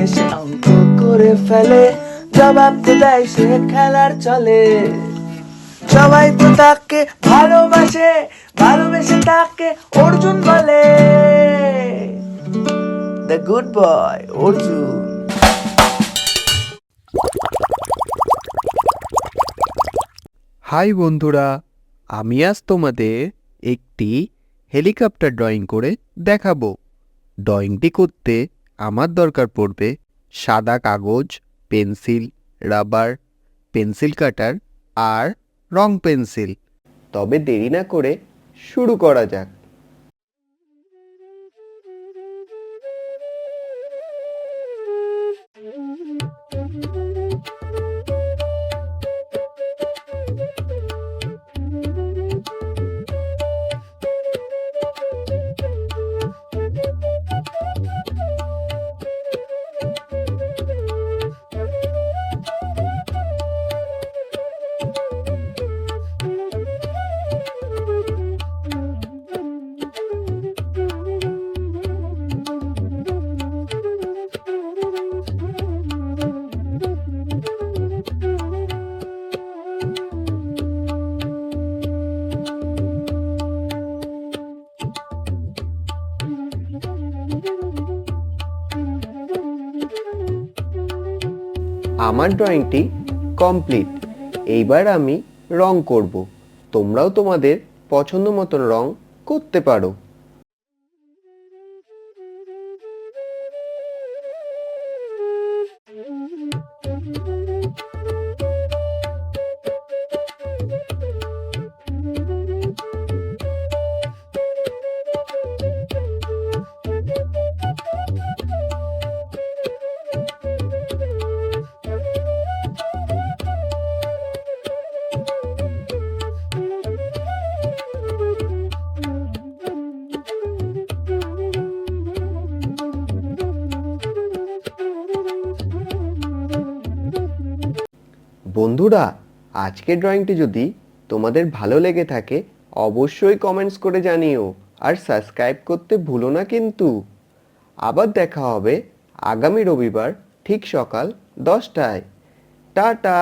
সে অঙ্ক করে ফেলে, জবাব তো দেয় সে খেলার চলে। সবাই তো তাকে ভালোবাসে, ভালোবেসে তাকে অর্জুন বলে। The good boy Arjun. Hi বন্ধুরা, আমি আজ তোমাদের একটি হেলিকপ্টার ড্রয়িং করে দেখাবো। ড্রয়িংটি করতে আমার দরকার পড়বে সাদা কাগজ, পেন্সিল, রাবার, পেন্সিল কাটার আর রং পেন্সিল। তবে দেরি না করে শুরু করা যাক। আমার ড্রয়িংটি কমপ্লিট। এইবার আমি রং করব। তোমরাও তোমাদের পছন্দ মতন রং করতে পারো। বন্ধুরা, আজকের ড্রয়িংটি যদি তোমাদের ভালো লেগে থাকে অবশ্যই কমেন্টস করে জানিও, আর সাবস্ক্রাইব করতে ভুলো না কিন্তু। আবার দেখা হবে আগামী রবিবার ঠিক সকাল 10টায়। টাটা।